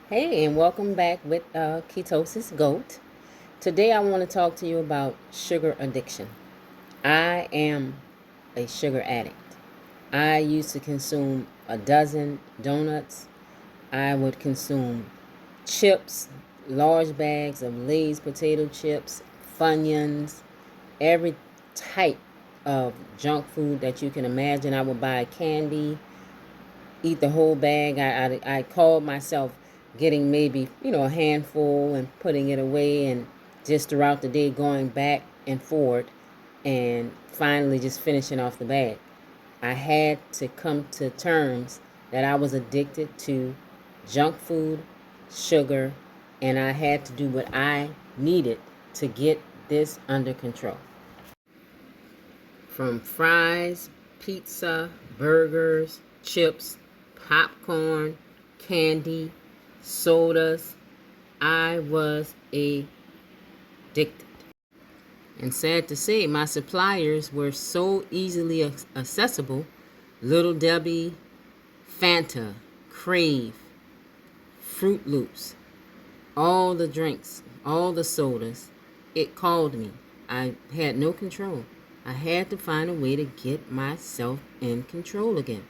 Hey, and welcome back with Ketosis Goat. Today, I want to talk to you about sugar addiction. I am a sugar addict. I used to consume a dozen donuts. I would consume chips, large bags of Lay's potato chips, Funyuns, every type of junk food that you can imagine. I would buy candy, eat the whole bag. I called myself getting maybe, a handful and putting it away, and just throughout the day going back and forth and finally just finishing off the bag. I had to come to terms that I was addicted to junk food, sugar, and I had to do what I needed to get this under control. From fries, pizza, burgers, chips, popcorn, candy, sodas, I was addicted. And sad to say, my suppliers were so easily accessible. Little Debbie, Fanta, Crave, Fruit Loops, all the drinks, all the sodas. It called me. I had no control. I had to find a way to get myself in control again.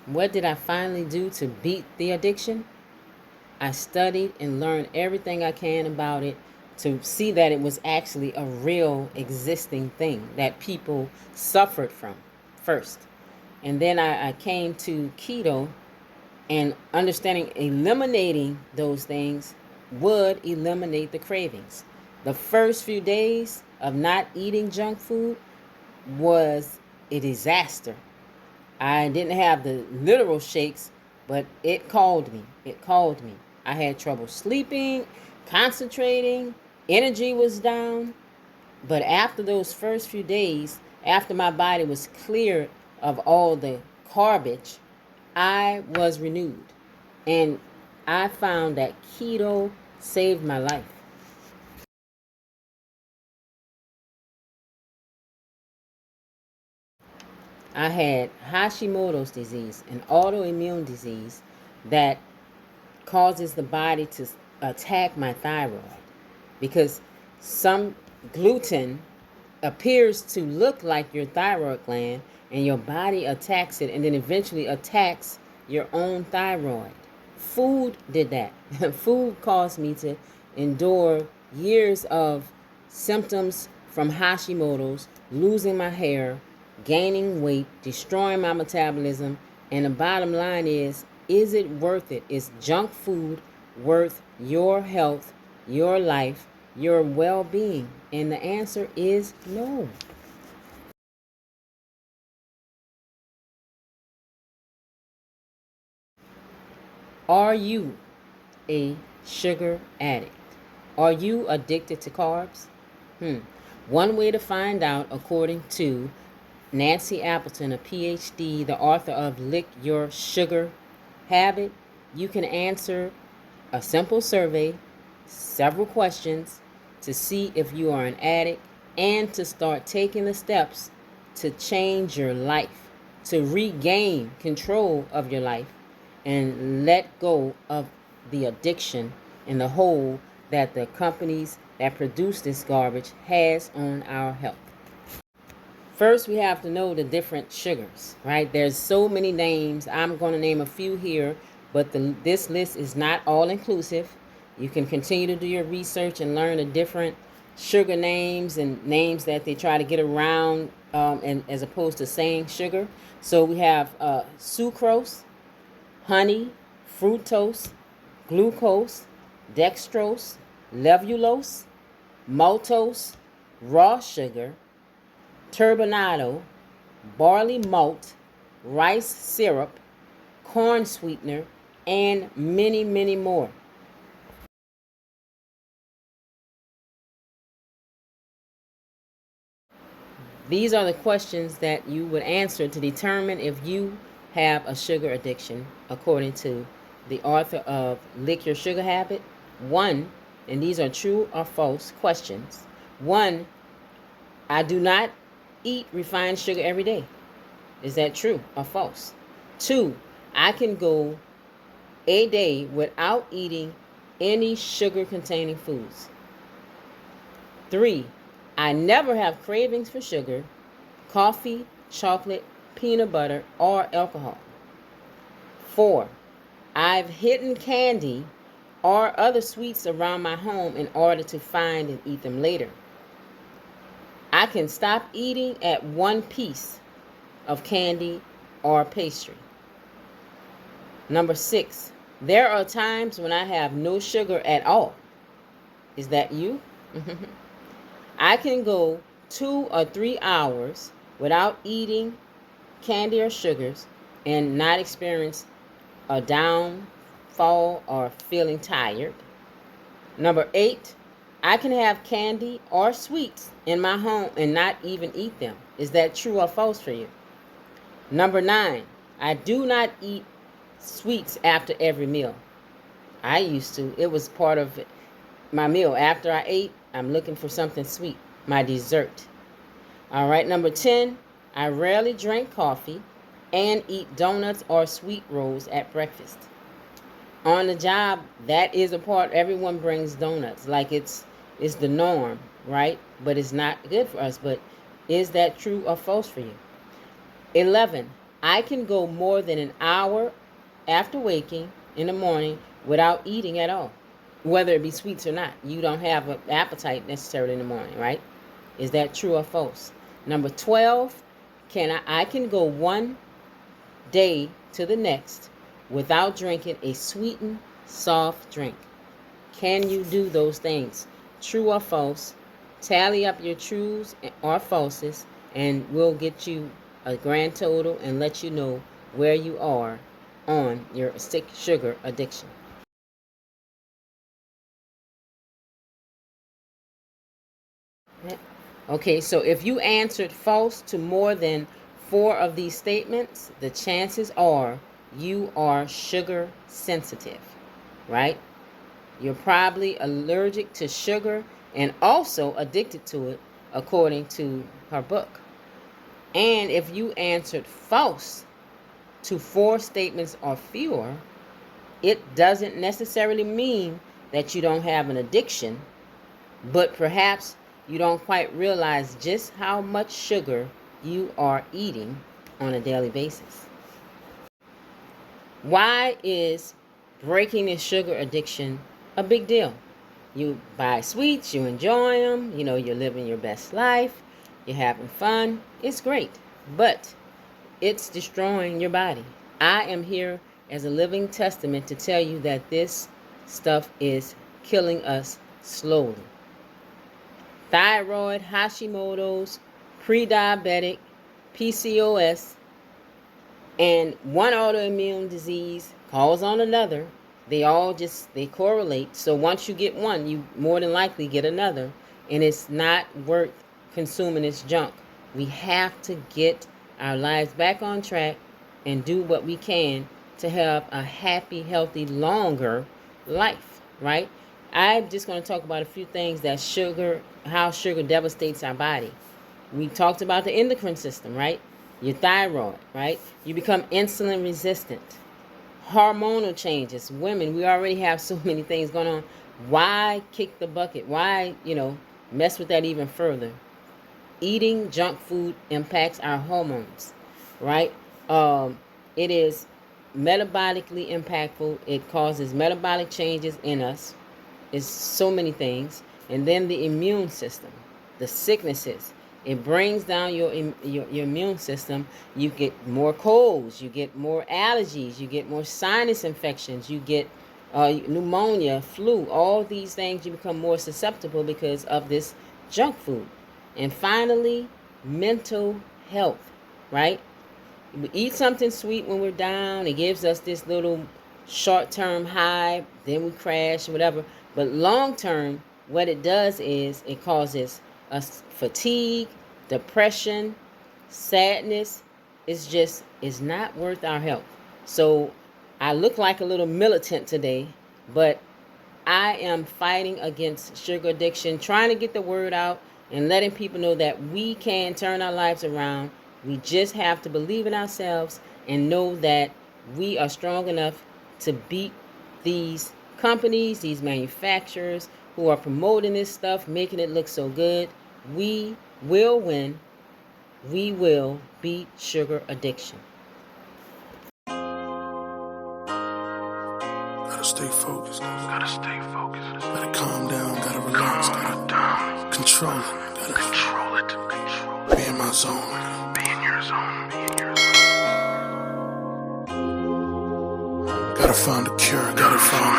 What did I finally do to beat the addiction? I studied and learned everything I can about it to see that it was actually a real existing thing that people suffered from first. And then I came to keto, and understanding eliminating those things would eliminate the cravings. The first few days of not eating junk food was a disaster. I didn't have the literal shakes, but it called me. It called me. I had trouble sleeping, concentrating, energy was down. But after those first few days, after my body was cleared of all the garbage, I was renewed. And I found that keto saved my life. I had Hashimoto's disease, an autoimmune disease that causes the body to attack my thyroid, because some gluten appears to look like your thyroid gland, and your body attacks it and then eventually attacks your own thyroid. Food did that. Food caused me to endure years of symptoms from Hashimoto's, losing my hair, gaining weight, destroying my metabolism. And the bottom line is it worth it? Is junk food worth your health, your life, your well-being? And the answer is no. Are you a sugar addict? Are you addicted to carbs? One way to find out, according to Nancy Appleton, a PhD, the author of Lick Your Sugar Habit, you can answer a simple survey, several questions to see if you are an addict, and to start taking the steps to change your life, to regain control of your life, and let go of the addiction and the hold that the companies that produce this garbage has on our health. First, we have to know the different sugars, right? There's so many names. I'm going to name a few here, but this list is not all inclusive. You can continue to do your research and learn the different sugar names and names that they try to get around, and as opposed to saying sugar. So we have sucrose, honey, fructose, glucose, dextrose, levulose, maltose, raw sugar, turbinado, barley malt, rice syrup, corn sweetener, and many, many more. These are the questions that you would answer to determine if you have a sugar addiction, according to the author of Lick Your Sugar Habit. One, and these are true or false questions. One, I do not eat refined sugar every day. Is that true or false? Two, I can go a day without eating any sugar-containing foods. 3, I never have cravings for sugar, coffee, chocolate, peanut butter, or alcohol. 4, I've hidden candy or other sweets around my home in order to find and eat them later. I can stop eating at one piece of candy or pastry. Number 6, there are times when I have no sugar at all. Is that you? I can go 2 or 3 hours without eating candy or sugars and not experience a downfall or feeling tired. Number 8, I can have candy or sweets in my home and not even eat them. Is that true or false for you? Number 9, I do not eat sweets after every meal. I used to. It was part of my meal. After I ate, I'm looking for something sweet, my dessert. All right, number 10, I rarely drink coffee and eat donuts or sweet rolls at breakfast. On the job, that is a part. Everyone brings donuts like it's the norm, right? But it's not good for us. But is that true or false for you? 11, I can go more than an hour after waking in the morning without eating at all, whether it be sweets or not. You don't have an appetite necessarily in the morning, right? Is that true or false? Number 12, I can go one day to the next without drinking a sweetened soft drink. Can you do those things? True or false? Tally up your trues or falses, and we'll get you a grand total and let you know where you are on your sugar addiction. Okay, so if you answered false to more than 4 of these statements, the chances are you are sugar sensitive, right? You're probably allergic to sugar and also addicted to it, according to her book. And if you answered false to 4 statements or fewer, it doesn't necessarily mean that you don't have an addiction, but perhaps you don't quite realize just how much sugar you are eating on a daily basis. Why is breaking the sugar addiction a big deal? You buy sweets, you enjoy them, you're living your best life, you're having fun. It's great, but it's destroying your body. I am here as a living testament to tell you that this stuff is killing us slowly. Thyroid, Hashimotos, pre-diabetic, PCOS, and one autoimmune disease calls on another. They correlate. So once you get one, you more than likely get another. And it's not worth consuming this junk. We have to get our lives back on track and do what we can to have a happy, healthy, longer life, right? I'm just going to talk about a few things how sugar devastates our body. We talked about the endocrine system, right? Your thyroid, right? You become insulin resistant. Hormonal changes. Women, we already have so many things going on. Why kick the bucket? Why, mess with that even further? Eating junk food impacts our hormones, right? It is metabolically impactful. It causes metabolic changes in us. It's so many things. And then the immune system, the sicknesses. It brings down your immune system. You get more colds. You get more allergies. You get more sinus infections. You get pneumonia, flu. All these things, you become more susceptible because of this junk food. And finally, mental health, right? We eat something sweet when we're down. It gives us this little short-term high. Then we crash, whatever. But long-term, what it does is it causes us fatigue, depression, sadness. It's not worth our health. So I look like a little militant today, but I am fighting against sugar addiction, trying to get the word out and letting people know that we can turn our lives around. We just have to believe in ourselves and know that we are strong enough to beat these companies, these manufacturers who are promoting this stuff, making it look so good. We will win. We will beat sugar addiction. Gotta stay focused. Gotta calm down. Gotta relax. Gotta control it. Gotta be in my zone. Be in your zone. Gotta find a cure. Gotta find